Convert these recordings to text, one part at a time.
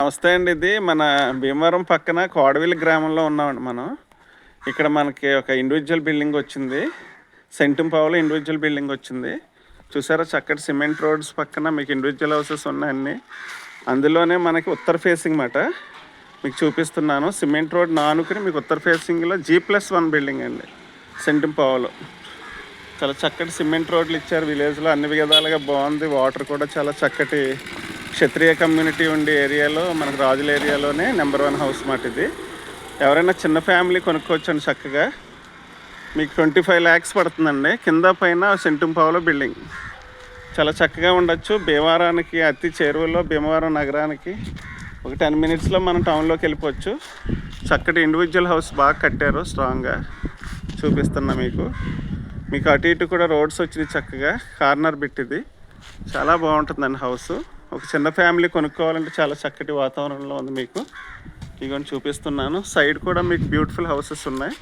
నమస్తే అండి. ఇది మన భీమవరం పక్కన కోడవిల్లి గ్రామంలో ఉన్నామండి మనం. ఇక్కడ మనకి ఒక ఇండివిజువల్ బిల్డింగ్ వచ్చింది. సెంటుంపావులో ఇండివిజువల్ బిల్డింగ్ వచ్చింది. చూసారా, చక్కటి సిమెంట్ రోడ్స్ పక్కన మీకు ఇండివిజువల్ హౌసెస్ ఉన్నాయండి. అందులోనే మనకి ఉత్తర ఫేసింగ్ మాట మీకు చూపిస్తున్నాను. సిమెంట్ రోడ్ నానుకుని మీకు ఉత్తర ఫేసింగ్లో G+1 బిల్డింగ్ అండి సెంటుంపావులో. చాలా చక్కటి సిమెంట్ రోడ్లు ఇచ్చారు. విలేజ్లో అన్ని విధాలుగా బాగుంది. వాటర్ కూడా చాలా చక్కటి క్షత్రియ కమ్యూనిటీ ఉండే ఏరియాలో, మనకు రాజుల ఏరియాలోనే నెంబర్ 1 హౌస్ మాట ఇది. ఎవరైనా చిన్న ఫ్యామిలీ కొనుక్కోవచ్చండి చక్కగా. మీకు 25 lakhs పడుతుందండి. కింద పైన సెంటుంపావులో బిల్డింగ్ చాలా చక్కగా ఉండొచ్చు. భీమవరానికి అతి చేరువలో, భీమవరం నగరానికి ఒక 10 minutesలో మనం టౌన్లోకి వెళ్ళిపోవచ్చు. చక్కటి ఇండివిజువల్ హౌస్ బాగా కట్టారు, స్ట్రాంగ్గా చూపిస్తున్నా మీకు అటు ఇటు కూడా రోడ్స్ వచ్చినాయి చక్కగా. కార్నర్ బిట్ ఇది చాలా బాగుంటుందండి హౌస్. ఒక చిన్న ఫ్యామిలీ కొనుక్కోవాలంటే చాలా చక్కటి వాతావరణంలో ఉంది. మీకు ఇదిగోని చూపిస్తున్నాను. సైడ్ కూడా మీకు బ్యూటిఫుల్ హౌసెస్ ఉన్నాయి.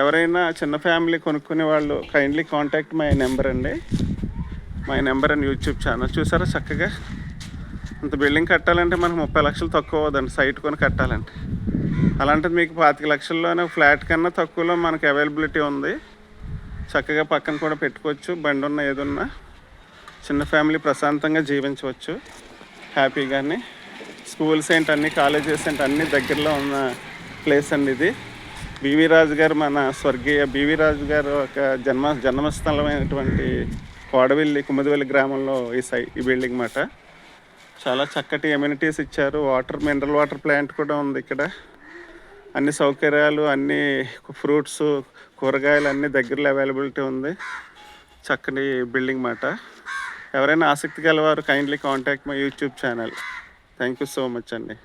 ఎవరైనా చిన్న ఫ్యామిలీ కొనుక్కునే వాళ్ళు కైండ్లీ కాంటాక్ట్ మై నెంబర్ అండి. My number and YouTube channel. చూసారా చక్కగా. అంత బిల్డింగ్ కట్టాలంటే మనకు 30 లక్షలు తక్కువ అవుదండి సైట్ కొని కట్టాలంటే. అలాంటిది మీకు 25 లక్షల్లోనే ఫ్లాట్ కన్నా తక్కువలో మనకు అవైలబిలిటీ ఉంది. చక్కగా పక్కన కూడా పెట్టుకోవచ్చు. బండి ఉన్న ఏదున్నా చిన్న ఫ్యామిలీ ప్రశాంతంగా జీవించవచ్చు హ్యాపీగానే. స్కూల్స్ ఏంటి అన్నీ, కాలేజెస్ ఏంటి అన్నీ దగ్గరలో ఉన్న ప్లేస్ అండి ఇది. బివి రాజు గారు, మన స్వర్గీయ బివి రాజు గారు ఒక జన్మస్థలమైనటువంటి కోడవిల్లి కుముదివెల్లి గ్రామంలో ఈ బిల్డింగ్ మాట. చాలా చక్కటి ఎమ్యూనిటీస్ ఇచ్చారు. మినరల్ వాటర్ ప్లాంట్ కూడా ఉంది ఇక్కడ. అన్ని సౌకర్యాలు, అన్ని ఫ్రూట్స్, కూరగాయలు అన్నీ దగ్గరలో అవైలబిలిటీ ఉంది. చక్కటి బిల్డింగ్ మాట. ఎవరైనా ఆసక్తి గలవారు kindly contact my YouTube channel. Thank you so much అండి.